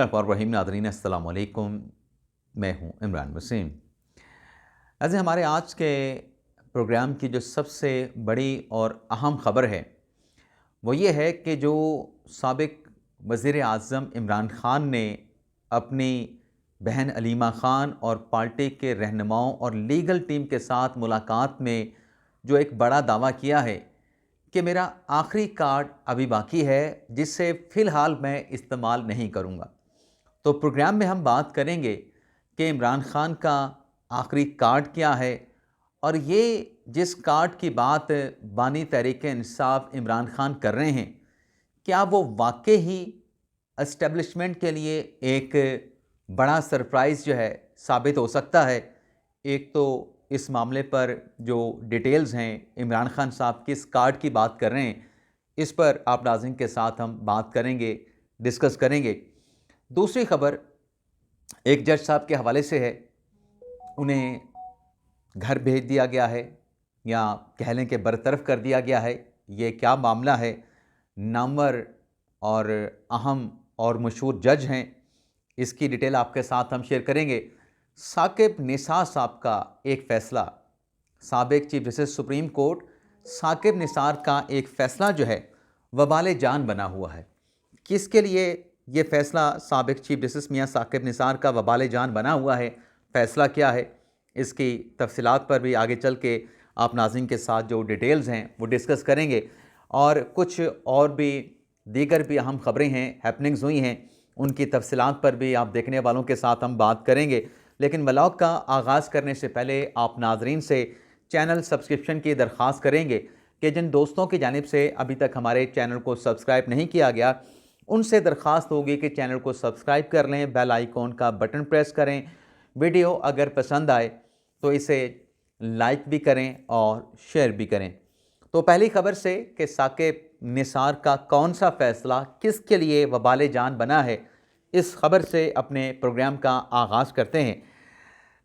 रहीम Nadreen अस्सलाम वालेकुम। मैं हूं इमरान वसीम। ऐसे हमारे आज के प्रोग्राम की जो सबसे बड़ी और अहम ख़बर है वो ये है कि जो साबिक वज़ीर आज़म इमरान ख़ान ने अपनी बहन अलीमा ख़ान और पार्टी के रहनुमाओं और लीगल टीम के साथ मुलाकात में जो एक बड़ा दावा किया है कि मेरा आखिरी कार्ड अभी बाकी है जिसे फ़िलहाल मैं इस्तेमाल नहीं करूँगा। तो प्रोग्राम में हम बात करेंगे कि इमरान ख़ान का आखिरी कार्ड क्या है और ये जिस कार्ड की बात बानी तहरीक-ए-इंसाफ़ इमरान ख़ान कर रहे हैं, क्या वो वाक़ई ही एस्टेब्लिशमेंट के लिए एक बड़ा सरप्राइज़ जो है साबित हो सकता है। एक तो इस मामले पर जो डिटेल्स हैं इमरान ख़ान साहब किस कार्ड की बात कर रहे हैं, इस पर आप नाज़रीन के साथ हम बात करेंगे, डिस्कस करेंगे। दूसरी ख़बर एक जज साहब के हवाले से है। उन्हें घर भेज दिया गया है या कह लें कि बरतरफ कर दिया गया है। ये क्या मामला है? नामवर और अहम और मशहूर जज हैं, इसकी डिटेल आपके साथ हम शेयर करेंगे। साकिब निसार साहब का एक फ़ैसला, साबिक chief justice supreme court Saqib Nisar का एक फ़ैसला जो है वबाल जान बना हुआ है। किसके लिए ये फ़ैसला साबिक चीफ जस्टिस मियां साकिब निसार का वबाल जान बना हुआ है, फ़ैसला क्या है, इसकी तफसीलात पर भी आगे चल के आप नाज़रीन के साथ जो डिटेल्स हैं वो डिस्कस करेंगे। और कुछ और भी दीगर भी अहम ख़बरें हैं, हैपनिंग्स हुई हैं, उनकी तफसीलात पर भी आप देखने वालों के साथ हम बात करेंगे। लेकिन व्लॉग का आगाज़ करने से पहले आप नाज़रीन से चैनल सब्सक्रिप्शन की दरख्वास्त करेंगे कि जिन दोस्तों की जानिब से अभी तक हमारे चैनल को सब्सक्राइब नहीं किया गया, उनसे दरख्वास्त होगी कि चैनल को सब्सक्राइब कर लें, बेल आइकॉन का बटन प्रेस करें। वीडियो अगर पसंद आए तो इसे लाइक भी करें और शेयर भी करें। तो पहली खबर से कि साकिब निसार का कौन सा फ़ैसला किसके लिए वबाल जान बना है, इस खबर से अपने प्रोग्राम का आगाज़ करते हैं।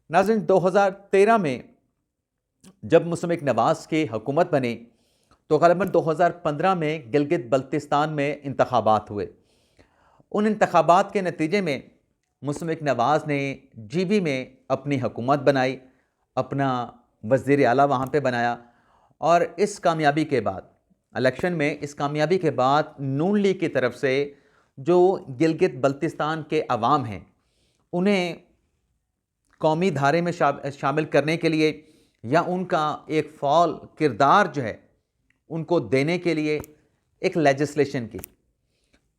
नाज़रीन, 2013 में जब मुशर्रफ नवाज़ की हुकूमत बनी तो ग़ालिबन 2015 में गिलगित बल्तिस्तान में इंतखाबात हुए। उन इंतखाबात के नतीजे में मुशर्रफ नवाज़ ने जीबी में अपनी हुकूमत बनाई, अपना वज़ीर आला वहाँ पे बनाया और इस कामयाबी के बाद इलेक्शन में इस कामयाबी के बाद नून लीग की तरफ से जो गिलगित बल्तिस्तान के अवाम हैं उन्हें कौमी धारे में शामिल करने के लिए या उनका एक फ़ॉल किरदार जो है उनको देने के लिए एक लेजिस्लेशन की,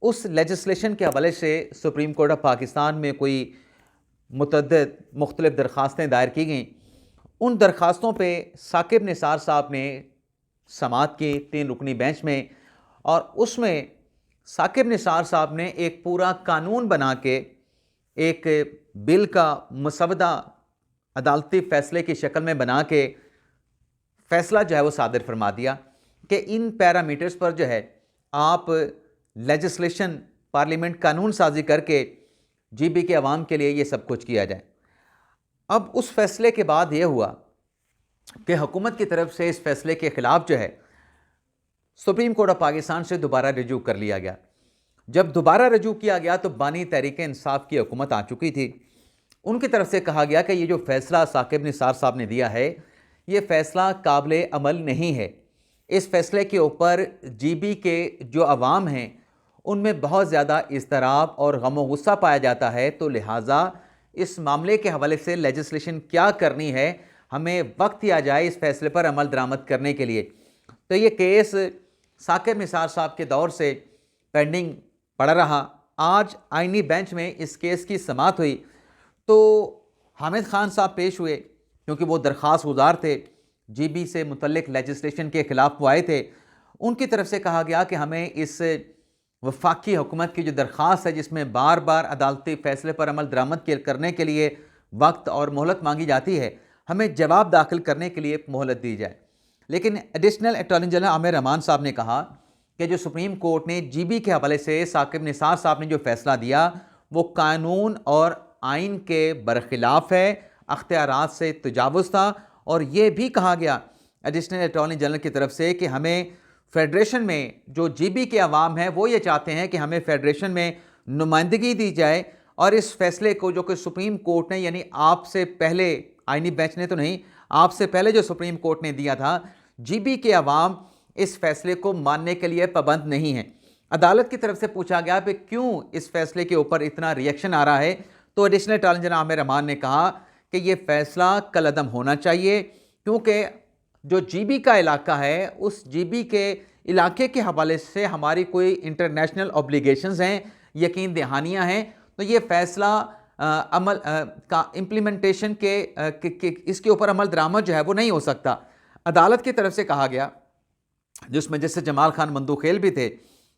उस लेजिस्लेशन के हवाले से सुप्रीम कोर्ट ऑफ पाकिस्तान में कोई मुतअद्दिद मुख्तलिफ़ दरख्वास्तें दायर की गईं। उन दरख्वास्तों पे साकिब निसार साहब ने समाअत की 3 रुकनी बेंच में, और उसमें साकिब निसार साहब ने एक पूरा कानून बना के एक बिल का मसवदा अदालती फ़ैसले की शक्ल में बना के फ़ैसला जो है वो सादिर फरमा दिया कि इन पैरामीटर्स पर जो है आप लेजिस्लेशन पार्लियामेंट कानून साजी करके जीबी के अवाम के लिए ये सब कुछ किया जाए। अब उस फैसले के बाद ये हुआ कि हुकूमत की तरफ से इस फैसले के ख़िलाफ़ जो है सुप्रीम कोर्ट ऑफ पाकिस्तान से दोबारा रजू कर लिया गया। जब दोबारा रजू किया गया तो बानी तहरीक-ए-इंसाफ़ की हुकूमत आ चुकी थी। उनकी तरफ से कहा गया कि ये जो फ़ैसला साकिब निसार साहब ने दिया है ये फ़ैसला काबिल अमल नहीं है। इस फ़ैसले के ऊपर जीबी के जो अवाम हैं उनमें बहुत ज़्यादा इज़्तिराब और गम व गुस्सा पाया जाता है, तो लिहाजा इस मामले के हवाले से लेजिस्लेशन क्या करनी है, हमें वक्त ही आ जाए इस फ़ैसले पर अमल दरामद करने के लिए। तो ये केस साकिब निसार साहब के दौर से पेंडिंग पड़ा रहा। आज आइनी बेंच में इस केस की समाअत हुई तो हामिद खान साहब पेश हुए, क्योंकि वो दरख्वास्त गुजार थे, जीबी से मुतल्लिक लेजिस्लेशन के ख़िलाफ़ वो आए थे। उनकी तरफ से कहा गया कि हमें इस वफाकी हुकूमत की जो दरख्वास्त है जिसमें बार बार अदालती फ़ैसले पर अमल दरामद करने के लिए वक्त और मोहलत मांगी जाती है, हमें जवाब दाखिल करने के लिए मोहलत दी जाए। लेकिन additional attorney general Aamir Rahman साहब ने कहा कि जो सुप्रीम कोर्ट ने जीबी के हवाले से साकिब निसार साहब ने जो फ़ैसला दिया वो कानून और आइन के बरखिलाफ़ है, अख्तियारात से तजावुज़ था। और ये भी कहा गया एडिशनल अटॉर्नी जनरल की तरफ से कि हमें फ़ेडरेशन में जो जीबी के अवाम हैं वो ये चाहते हैं कि हमें फ़ेडरेशन में नुमाइंदगी दी जाए और इस फैसले को जो कि सुप्रीम कोर्ट ने, यानी आपसे पहले आईनी बेंच ने तो नहीं, आपसे पहले जो सुप्रीम कोर्ट ने दिया था, जीबी के अवाम इस फैसले को मानने के लिए पाबंद नहीं है। अदालत की तरफ से पूछा गया कि क्यों इस फैसले के ऊपर इतना रिएक्शन आ रहा है, तो additional attorney general Aamir Rahman ने कहा कि यह फैसला कलअदम होना चाहिए, क्योंकि जो जीबी का इलाका है, उस जीबी के इलाके के हवाले से हमारी कोई इंटरनेशनल ऑब्लिगेशंस हैं, यकीन दहानियाँ हैं, तो ये फैसला अमल का इम्प्लीमेंटेशन के इसके ऊपर अमल दरामद जो है वो नहीं हो सकता। अदालत की तरफ से कहा गया, जिसमें जस्टिस जमाल खान मंदूखेल भी थे,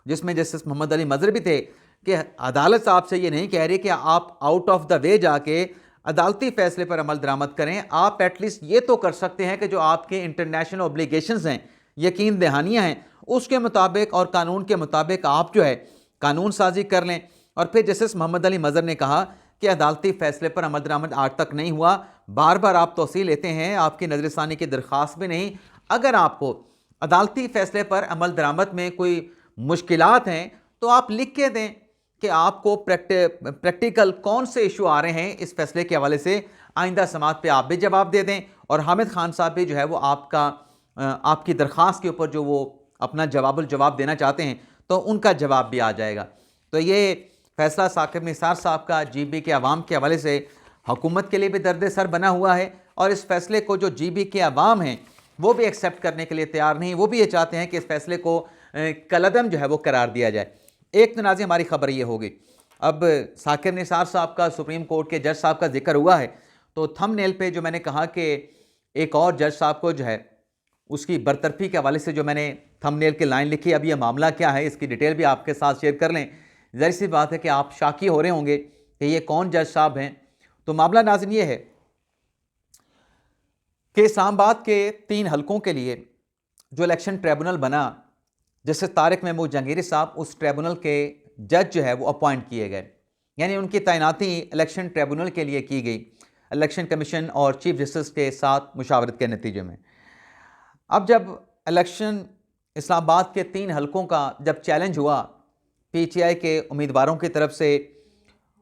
जिसमें जस्टिस मोहम्मद अली मजहर भी थे, कि अदालत आपसे ये नहीं कह रही कि आप आउट ऑफ द वे जाके अदालती फैसले पर अमल दरामद करें, आप एटलीस्ट ये तो कर सकते हैं कि जो आपके इंटरनेशनल ऑब्लिगेशंस हैं, यकीन दहानियाँ हैं, उसके मुताबिक और कानून के मुताबिक आप जो है कानून साजी कर लें। और फिर जस्टिस मोहम्मद अली मजहर ने कहा कि अदालती फैसले पर अमल दरामद आज तक नहीं हुआ, बार बार आप तौसील लेते हैं, आपकी नजरसानी की दरख्वास्त भी नहीं। अगर आपको अदालती फैसले पर अमल दरामद में कोई मुश्किलात हैं तो आप लिख के दें कि आपको प्रैक्टिकल कौन से इशू आ रहे हैं इस फैसले के हवाले से। आइंदा समात पे आप भी जवाब दे दें और हामिद खान साहब भी जो है वो आपकी दरख्वास्त के ऊपर जो वो अपना जवाब देना चाहते हैं तो उनका जवाब भी आ जाएगा। तो ये फैसला साकिब निसार साहब का जीबी के अवाम के हवाले से हुकूमत के लिए भी दर्द सर बना हुआ है, और इस फैसले को जो जीबी के अवाम हैं वो भी एक्सेप्ट करने के लिए तैयार नहीं। वो भी ये चाहते हैं कि इस फैसले को कलअदम जो है वो करार दिया जाए। एक तो नाज़रीन हमारी खबर ये होगी, अब साकिब निसार साहब का, सुप्रीम कोर्ट के जज साहब का जिक्र हुआ है, तो थंबनेल पे जो मैंने कहा कि एक और जज साहब को जो है उसकी बरतरफी के हवाले से जो मैंने थंबनेल की लाइन लिखी, अब ये मामला क्या है इसकी डिटेल भी आपके साथ शेयर कर लें। ज़ाहिर सी बात है कि आप शाकी हो रहे होंगे कि ये कौन जज साहब हैं। तो मामला नाज़रीन ये है कि इस्लामाबाद के 3 हलकों के लिए जो इलेक्शन ट्रिब्यूनल बना, जैसे तारिक महमूद जहांगीरी साहब उस ट्रिब्यूनल के जज जो है वो अपॉइंट किए गए, यानी उनकी तैनाती इलेक्शन ट्रिब्यूनल के लिए की गई इलेक्शन कमीशन और चीफ जस्टिस के साथ मुशावरत के नतीजे में। अब जब इलेक्शन इस्लामाबाद के 3 हलकों का जब चैलेंज हुआ पीटीआई के उम्मीदवारों की तरफ से,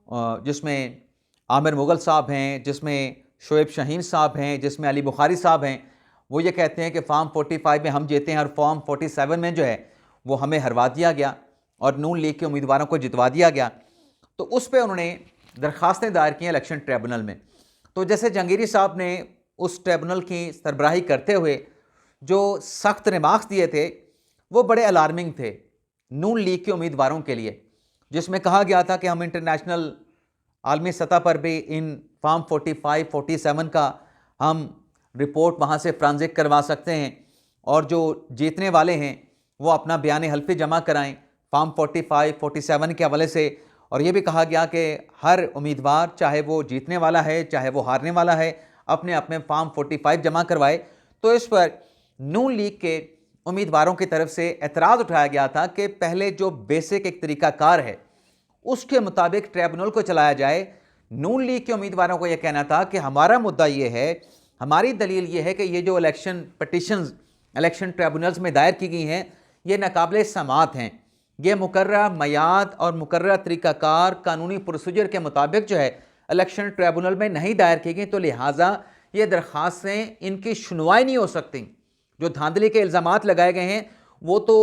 जिसमें आमिर मुगल साहब हैं, जिसमें शोएब शाहीन साहब हैं, जिसमें अली बुखारी साहब हैं, वो ये कहते हैं कि फॉर्म 45 में हम जीते हैं और फॉर्म 47 में जो है वो हमें हरवा दिया गया और नून लीग के उम्मीदवारों को जितवा दिया गया। तो उस पर उन्होंने दरख्वास्तें दायर की इलेक्शन ट्रिब्यूनल में। तो जैसे जहांगीरी साहब ने उस ट्रिब्यूनल की सरबराही करते हुए जो सख्त रिमार्क्स दिए थे वो बड़े अलार्मिंग थे नून लीग के उम्मीदवारों के लिए, जिसमें कहा गया था कि हम इंटरनेशनल आलमी सतह पर भी इन फॉर्म 45, 47 का हम रिपोर्ट वहाँ से ट्रांजिट करवा सकते हैं और जो जीतने वाले हैं वो अपना बयान हल्फी जमा कराएं फॉर्म 45, 47 के हवाले से। और ये भी कहा गया कि हर उम्मीदवार, चाहे वो जीतने वाला है चाहे वो हारने वाला है, अपने अपने फॉर्म 45 जमा करवाए। तो इस पर नून लीग के उम्मीदवारों की तरफ से एतराज़ उठाया गया था कि पहले जो बेसिक एक तरीक़ाकार है उसके मुताबिक ट्रिब्यूनल को चलाया जाए। नून लीग के उम्मीदवारों को यह कहना था कि हमारा मुद्दा ये है, हमारी दलील ये है कि ये जो इलेक्शन पटिशन्स इलेक्शन ट्रिब्यूनल्स में दायर की गई हैं ये नाकाबिल समाअत हैं, ये मुकर्रर मयाद और मुकर्रर तरीक़ाकार कानूनी प्रोसीजर के मुताबिक जो है इलेक्शन ट्रिब्यूनल में नहीं दायर की गई, तो लिहाजा ये दरख्वास्तें इनकी सुनवाई नहीं हो सकती। जो धांधली के इल्ज़ामात लगाए गए हैं वो तो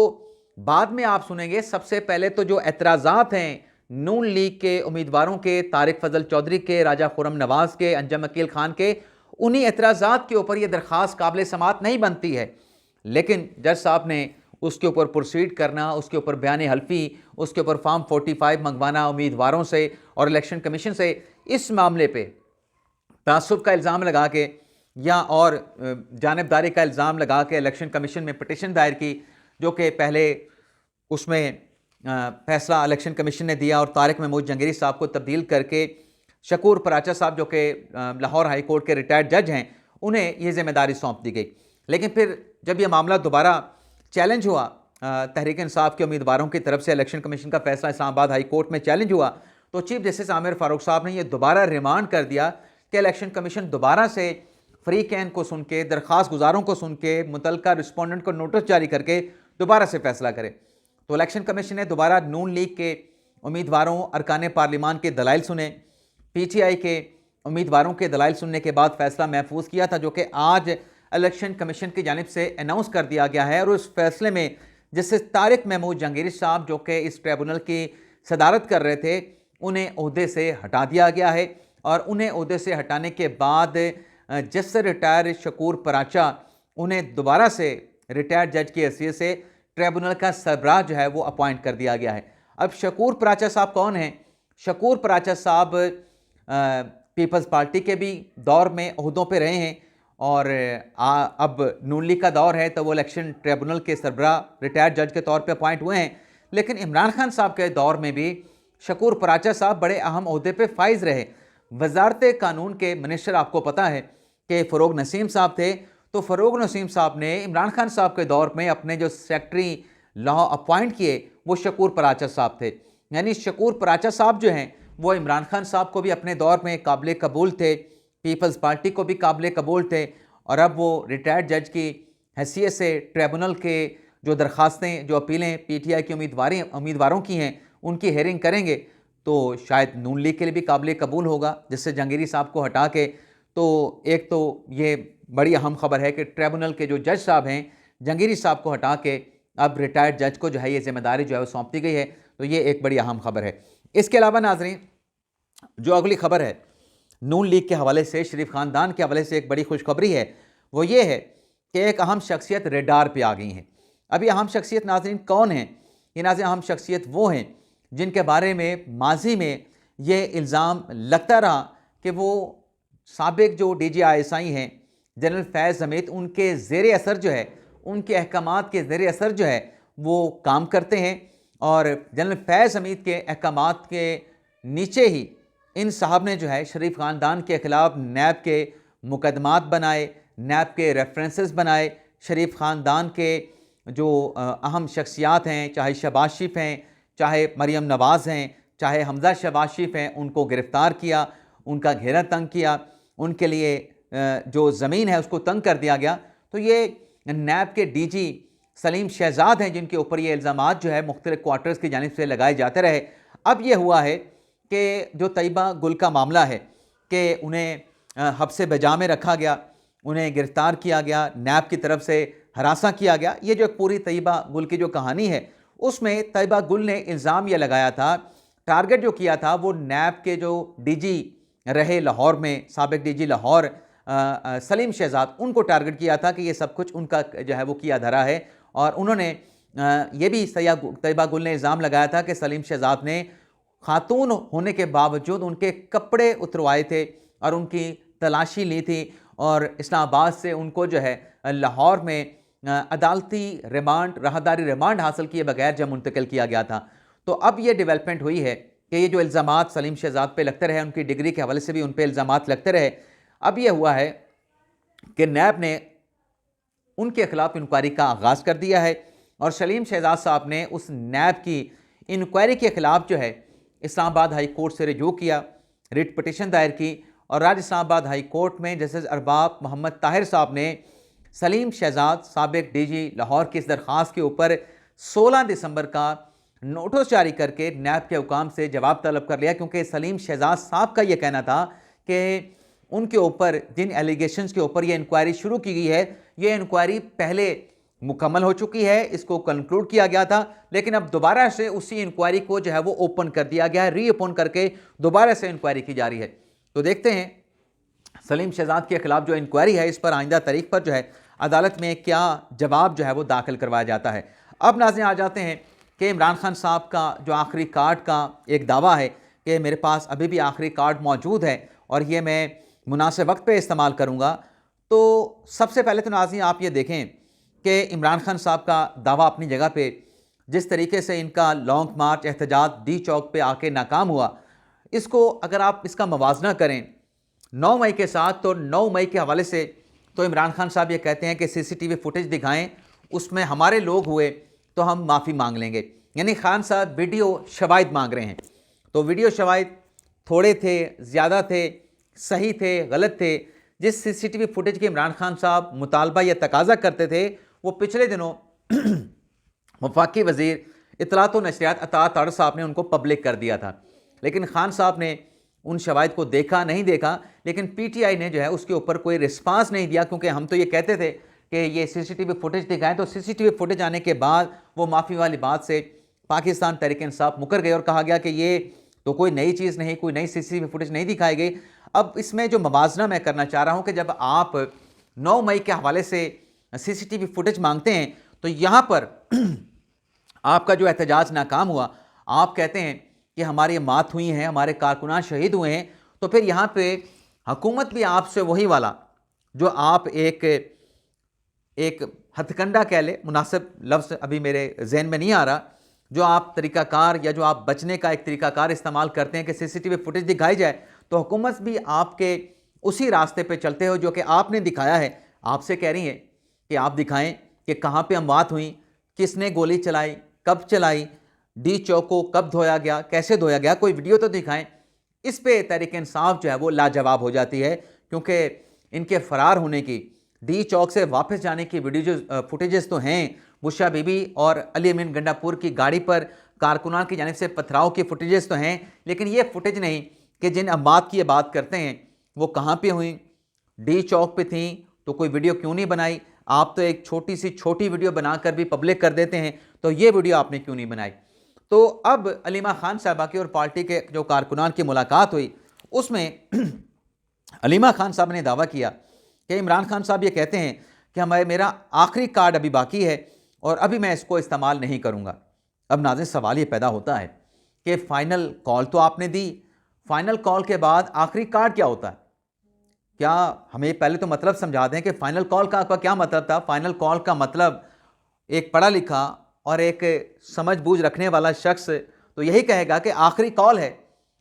बाद में आप सुनेंगे। सबसे पहले तो जो एतराज़ात हैं नून लीग के उम्मीदवारों के, तारिक फजल चौधरी के, राजा खुरम नवाज़ के, अंजम अकील खान के, उन्हीं एतराज़ात के ऊपर यह दरख्वास्त काबिल समाअत नहीं बनती है। लेकिन जज साहब ने उसके ऊपर प्रोसीड करना, उसके ऊपर बयान हल्फी, उसके ऊपर फॉर्म 45 मंगवाना उम्मीदवारों से और इलेक्शन कमीशन से, इस मामले पे तासुब का इल्ज़ाम लगा के या और जानिबदारी का इल्ज़ाम लगा के इलेक्शन कमीशन में पिटीशन दायर की, जो कि पहले उसमें फैसला इलेक्शन कमीशन ने दिया और तारिक महमूद जहांगीरी साहब को तब्दील करके शकूर पराचा साहब जो कि लाहौर हाई कोर्ट के रिटायर्ड जज हैं उन्हें ये जिम्मेदारी सौंप दी गई। लेकिन फिर जब यह मामला दोबारा चैलेंज हुआ तहरीक इंसाफ के उम्मीदवारों की तरफ से, इलेक्शन कमीशन का फैसला इस्लामाबाद हाई कोर्ट में चैलेंज हुआ, तो चीफ जस्टिस आमिर फारूक साहब ने यह दोबारा रिमांड कर दिया कि इलेक्शन कमीशन दोबारा से फ्रीकैन को सुन के, दरख्वास्त गुजारों को सुन के, मुतलका रिस्पोंडेंट को नोटिस जारी करके दोबारा से फैसला करे। तो इलेक्शन कमीशन ने दोबारा नून लीग के उम्मीदवारों अरकान पार्लिमान के दलाइल सुने। PTI के उम्मीदवारों के दलाइल सुनने के बाद फैसला महफूज किया था, जो कि आज इलेक्शन कमीशन की जानिब से अनाउंस कर दिया गया है। और उस फैसले में जस्टिस तारिक महमूद जहांगीरी साहब, जो कि इस ट्रिब्यूनल की सदारत कर रहे थे, उन्हें ओहदे से हटा दिया गया है। और उन्हें ओहदे से हटाने के बाद जस्टिस रिटायर शकूर पराचा, उन्हें दोबारा से रिटायर्ड जज की हैसियत से ट्रिब्यूनल का सरबराह जो है वो अपॉइंट कर दिया गया है। अब शकूर पराचा साहब कौन हैं? शकूर पराचा साहब पीपल्स पार्टी के भी दौर में ओहदों पे रहे हैं, और अब नून लीग का दौर है तो वो इलेक्शन ट्रिब्यूनल के सरबराह रिटायर्ड जज के तौर पे अपॉइंट हुए हैं। लेकिन इमरान खान साहब के दौर में भी शकूर पराचा साहब बड़े अहम ओहदे पे फाइज रहे। वजारत कानून के मिनिस्टर आपको पता है कि फ़रोग नसीम साहब थे। तो फ़रोग नसीम साहब ने इमरान खान साहब के दौर में अपने जो सेक्रेटरी लॉ अपॉइंट किए वो शकूर पराचा साहब थे। यानी शकूर पराचा साहब जो हैं वो इमरान खान साहब को भी अपने दौर में काबिल कबूल थे, पीपल्स पार्टी को भी काबिल कबूल थे, और अब वो रिटायर्ड जज की हैसियत से ट्रिब्यूनल के जो दरख्वास्तें, जो अपीलें PTI की उम्मीदवारों की हैं, उनकी हेयरिंग करेंगे तो शायद नून लीग के लिए भी काबिल कबूल होगा, जिससे जहांगीरी साहब को हटा के। तो एक तो ये बड़ी अहम खबर है कि ट्रिब्यूनल के जो जज साहब हैं, जहांगीरी साहब को हटा के अब रिटायर्ड जज को जो है ये जिम्मेदारी जो है वो सौंप दी गई है। तो ये एक बड़ी अहम खबर है। इसके अलावा नाजरीन, जो अगली खबर है नून लीग के हवाले से, शरीफ ख़ानदान के हवाले से एक बड़ी खुशखबरी है। वो ये है कि एक अहम शख्सियत रेडार पे आ गई है। अब ये अहम शख्सियत नाजरीन कौन है? ये नाज़रीन अहम शख्सियत वो हैं जिनके बारे में माजी में ये इल्ज़ाम लगता रहा कि वो साबिक जो DG ISI हैं जनरल फैज़ हमीद, उनके ज़ेर असर जो है, उनके अहकामात के ज़ेर असर जो है वो काम करते हैं। और जनरल फैज़ हमीद के अहकामात के नीचे ही इन साहब ने जो है शरीफ ख़ानदान के ख़िलाफ़ नैब के मुकदमात बनाए, नैब के रेफरेंसेस बनाए। शरीफ ख़ानदान के जो अहम शख्सियात हैं, चाहे शहबाज शरीफ हैं, चाहे मरियम नवाज़ हैं, चाहे हमज़ा शहबाज शरीफ हैं, उनको गिरफ़्तार किया, उनका घेरा तंग किया, उनके लिए जो ज़मीन है उसको तंग कर दिया गया। तो ये नैब के DG सलीम शहजाद हैं जिनके ऊपर ये इल्ज़ामात जो है मुख्तलिफ़ क्वार्टर्स की जानिब से लगाए जाते रहे। अब ये हुआ है कि जो तैयबा गुल का मामला है कि उन्हें हब्से बजा में रखा गया, उन्हें गिरफ़्तार किया गया, नैब की तरफ से हरासा किया गया। ये जो पूरी तैयबा गुल की जो कहानी है उसमें तैयबा गुल ने इल्ज़ाम यह लगाया था, टारगेट जो किया था वो नैब के जो DG रहे लाहौर में, साबिक DG लाहौर सलीम शहजाद, उनको टारगेट किया था कि ये सब कुछ उनका जो है वो किया धरा है। और उन्होंने ये भी तैयबा गुल ने इल्ज़ाम लगाया था कि सलीम शहजाद ने खातून होने के बावजूद उनके कपड़े उतरवाए थे और उनकी तलाशी ली थी, और इस्लामाबाद से उनको जो है लाहौर में अदालती रिमांड, राहदारी रिमांड हासिल किए बगैर जब मुंतकिल किया गया था। तो अब ये डेवलपमेंट हुई है कि ये जो इल्ज़ामात सलीम शहजाद पे लगते रहे, उनकी डिग्री के हवाले से भी उन पर इल्ज़ामात लगते रहे, अब ये हुआ है कि नैब ने उनके खिलाफ इंक्वायरी का आगाज़ कर दिया है। और सलीम शहजाद साहब ने उस नैब की इंक्वायरी के ख़िलाफ़ जो है इस्लामाबाद हाई कोर्ट से रजू किया, रिट पटिशन दायर की, और आज इस्लामाबाद हाई कोर्ट में जस्टिस अरबाब मोहम्मद ताहिर साहब ने सलीम शहजाद साबिक DG लाहौर की इस दरख्वास्त के ऊपर 16 दिसंबर का नोटिस जारी करके नैब के हुकाम से जवाब तलब कर लिया, क्योंकि सलीम शहजाद साहब का यह कहना था कि उनके ऊपर जिन एलिगेशंस के ऊपर ये इंक्वायरी शुरू की गई है, ये इंक्वायरी पहले मुकम्मल हो चुकी है, इसको कंक्लूड किया गया था, लेकिन अब दोबारा से उसी इंक्वायरी को जो है वो ओपन कर दिया गया है, रीओपन करके दोबारा से इंक्वायरी की जा रही है। तो देखते हैं सलीम शहजाद के खिलाफ जो इंक्वायरी है इस पर आइंदा तारीख पर जो है अदालत में क्या जवाब जो है वो दाखिल करवाया जाता है। अब नाज़रीन आ जाते हैं कि इमरान खान साहब का जो आखिरी कार्ड का एक दावा है कि मेरे पास अभी भी आखिरी कार्ड मौजूद है और ये मैं मुनासिब वक्त पे इस्तेमाल करूँगा। तो सबसे पहले तो नाज़रीन आप ये देखें कि इमरान खान साहब का दावा अपनी जगह पे, जिस तरीके से इनका लॉन्ग मार्च एहतजाज डी चौक पे आके नाकाम हुआ, इसको अगर आप इसका मवाजना करें 9 मई के साथ, तो 9 मई के हवाले से तो इमरान खान साहब ये कहते हैं कि CCTV फुटेज दिखाएं, उसमें हमारे लोग हुए तो हम माफ़ी मांग लेंगे। यानी खान साहब वीडियो शवाहिद मांग रहे हैं। तो वीडियो शवाहिद थोड़े थे, ज़्यादा थे, सही थे, गलत थे, जिस CCTV फुटेज के इमरान खान साहब मुतालबा या तकाजा करते थे वो पिछले दिनों वफाकी वज़ीर इतला तो नशरियात अतात तारड़ साहब ने उनको पब्लिक कर दिया था, लेकिन खान साहब ने उन शवाहिद को देखा नहीं देखा, लेकिन पीटीआई ने जो है उसके ऊपर कोई रिस्पांस नहीं दिया, क्योंकि हम तो ये कहते थे कि ये सीसीटीवी फुटेज दिखाएं, तो सीसीटीवी फुटेज आने के बाद वो माफ़ी वाली बात से पाकिस्तान तहरीक इंसाफ मुकर गए और कहा गया कि ये तो कोई नई चीज़ नहीं, कोई नई सीसीटीवी फुटेज नहीं दिखाई गई। अब इसमें जो मवाजना मैं करना चाह रहा हूँ कि जब आप 9 मई के हवाले से सीसीटीवी फुटेज मांगते हैं तो यहाँ पर आपका जो एहतजाज नाकाम हुआ, आप कहते हैं कि हमारी मात हुई हैं, हमारे कारकुनान शहीद हुए हैं, तो फिर यहाँ पे हुकूमत भी आपसे वही वाला जो आप एक हथकंडा कह ले, मुनासिब लफ्ज़ अभी मेरे जहन में नहीं आ रहा, जो आप तरीक़ाकार या जो आप बचने का एक तरीक़ाकार इस्तेमाल करते हैं कि सीसीटीवी फुटेज दिखाई जाए, तो हुकूमत भी आपके उसी रास्ते पे चलते हो जो कि आपने दिखाया है। आपसे कह रही है कि आप दिखाएं कि कहाँ पे अमवात हुई, किसने गोली चलाई, कब चलाई, डी चौक को कब धोया गया, कैसे धोया गया, कोई वीडियो तो दिखाएं। इस पे तहरीक इंसाफ जो है वो लाजवाब हो जाती है, क्योंकि इनके फ़रार होने की, डी चौक से वापस जाने की वीडियो फुटेजेस तो हैं, बुशरा बीबी और अली अमीन गंडापुर की गाड़ी पर कारकुनान की जानिब से पथराव की फुटेजेस तो हैं, लेकिन ये फुटेज नहीं कि जिन अमवात की ये बात करते हैं वो कहाँ पे हुई, डी चौक पे थी तो कोई वीडियो क्यों नहीं बनाई। आप तो एक छोटी वीडियो बनाकर भी पब्लिक कर देते हैं, तो ये वीडियो आपने क्यों नहीं बनाई। तो अब अलीमा खान साहबा की और पार्टी के जो कारकुनान की मुलाकात हुई, उसमें अलीमा खान साहब ने दावा किया कि इमरान खान साहब ये कहते हैं कि मेरा आखिरी कार्ड अभी बाकी है और अभी मैं इसको इस्तेमाल नहीं करूँगा। अब नाज़रीन सवाल ये पैदा होता है कि फ़ाइनल कॉल तो आपने दी, फ़ाइनल कॉल के बाद आखिरी कार्ड क्या होता है? क्या हमें पहले तो मतलब समझा दें कि फ़ाइनल कॉल का आपका क्या मतलब था। फ़ाइनल कॉल का मतलब एक पढ़ा लिखा और एक समझ बूझ रखने वाला शख्स तो यही कहेगा कि आखिरी कॉल है,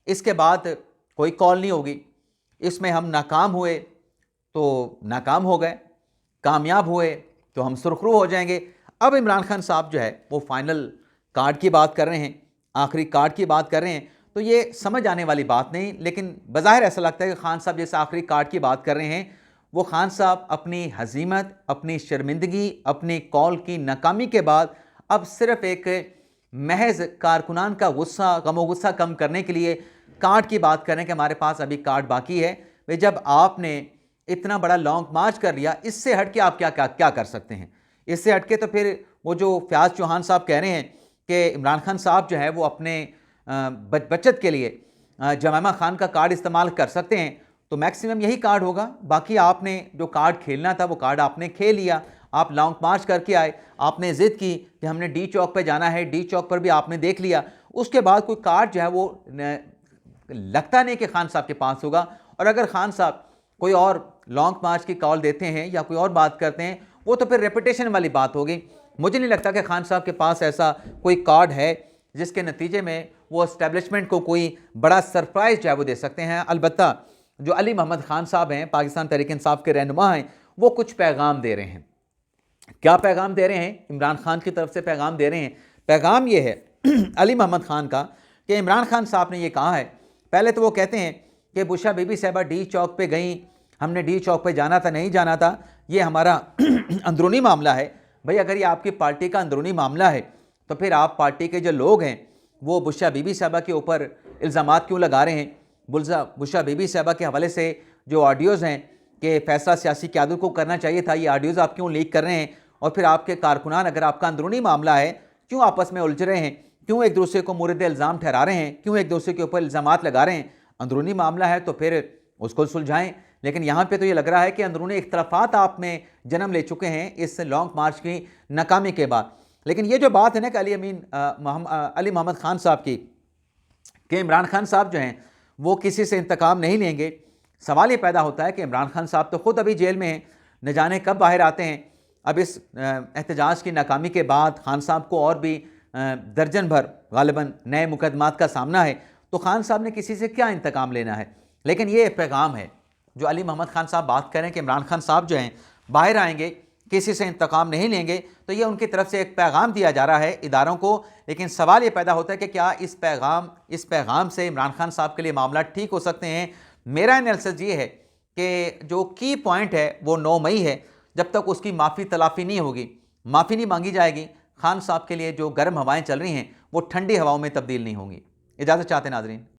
इसके बाद कोई कॉल नहीं होगी। इसमें हम नाकाम हुए तो नाकाम हो गए, कामयाब हुए तो हम सुरखरू हो जाएंगे। अब इमरान खान साहब जो है वो फाइनल कार्ड की बात कर रहे हैं, आखिरी कार्ड की बात कर रहे हैं, तो ये समझ आने वाली बात नहीं, लेकिन बज़ाहिर ऐसा लगता है कि खान साहब जैसे आखिरी कार्ड की बात कर रहे हैं, वो खान साहब अपनी हजीमत, अपनी शर्मिंदगी, अपनी कॉल की नाकामी के बाद अब सिर्फ एक महज कारकुनान का गुस्सा, गमो गुस्सा कम करने के लिए कार्ड की बात करें कि हमारे पास अभी कार्ड बाकी है। वे जब आपने इतना बड़ा लॉन्ग मार्च कर लिया, इससे हट के आप क्या कर सकते हैं? इससे हट के तो फिर वो जो फयाज चौहान साहब कह रहे हैं कि इमरान खान साहब जो है वो अपने बचत के लिए जमामा खान का कार्ड इस्तेमाल कर सकते हैं, तो मैक्सिमम यही कार्ड होगा। बाकी आपने जो कार्ड खेलना था वो कार्ड आपने खेल लिया। आप लॉन्ग मार्च करके आए, आपने ज़िद की कि हमने डी चौक पे जाना है, डी चौक पर भी आपने देख लिया। उसके बाद कोई कार्ड जो है वो लगता नहीं कि खान साहब के पास होगा। और अगर खान साहब कोई और लॉन्ग मार्च की कॉल देते हैं या कोई और बात करते हैं, वो तो फिर रेपुटेशन वाली बात होगी। मुझे नहीं लगता कि खान साहब के पास ऐसा कोई कार्ड है जिसके नतीजे में वो एस्टेब्लिशमेंट को कोई बड़ा सरप्राइज़ जो है वो दे सकते हैं। अलबत्ता जो अली मोहम्मद खान साहब हैं, पाकिस्तान तहरीक इंसाफ के रहनुमा हैं, वो कुछ पैगाम दे रहे हैं। क्या पैगाम दे रहे हैं? इमरान खान की तरफ से पैगाम दे रहे हैं। पैगाम ये है अली मोहम्मद खान का कि इमरान खान साहब ने ये कहा है, पहले तो वो कहते हैं कि बुशरा बीबी साहबा डी चौक पे गई, हमने डी चौक पे जाना था, नहीं जाना था, ये हमारा अंदरूनी मामला है। भाई अगर ये आपकी पार्टी का अंदरूनी मामला है तो फिर आप पार्टी के जो लोग हैं वो बुशरा बीबी साहबा के ऊपर इल्ज़ामात क्यों लगा रहे हैं? बुशरा बीबी साहबा के हवाले से जो ऑडियोज़ हैं कि फ़ैसला सियासी क़यादत को करना चाहिए था, ये ऑडियोज़ आप क्यों लीक कर रहे हैं? और फिर आपके कारकुनान, अगर आपका अंदरूनी मामला है, क्यों आपस में उलझ रहे हैं? क्यों एक दूसरे को मुर्द इल्ज़ाम ठहरा रहे हैं? क्यों एक दूसरे के ऊपर इल्ज़ामात लगा रहे हैं? अंदरूनी मामला है तो फिर उसको सुलझाएं। लेकिन यहाँ पे तो ये लग रहा है कि अंदरूनी इख्तलाफात आप में जन्म ले चुके हैं इस लॉन्ग मार्च की नाकामी के बाद। लेकिन ये जो बात है ना कि अली मोहम्मद खान साहब की, कि इमरान खान साहब जो हैं वो किसी से इंतकाम नहीं लेंगे, सवाल ये पैदा होता है कि इमरान खान साहब तो ख़ुद अभी जेल में हैं, न जाने कब बाहर आते हैं। अब इस एहतजाज की नाकामी के बाद खान साहब को और भी दर्जन भर गालिबन नए मुकदमात का सामना है, तो खान साहब ने किसी से क्या इंतकाम लेना है? लेकिन ये पैगाम है जो अली मोहम्मद खान साहब बात करें कि इमरान खान साहब जो हैं बाहर आएंगे, किसी से इंतकाम नहीं लेंगे, तो ये उनकी तरफ से एक पैगाम दिया जा रहा है इदारों को। लेकिन सवाल ये पैदा होता है कि क्या इस पैगाम से इमरान खान साहब के लिए मामला ठीक हो सकते हैं? मेरा एनालिसिस ये है कि जो की पॉइंट है वो 9 मई है। जब तक उसकी माफ़ी तलाफ़ी नहीं होगी, माफ़ी नहीं मांगी जाएगी, खान साहब के लिए जो गर्म हवाएं चल रही हैं वो ठंडी हवाओं में तब्दील नहीं होंगी। इजाज़त चाहते हैं नाज़रीन।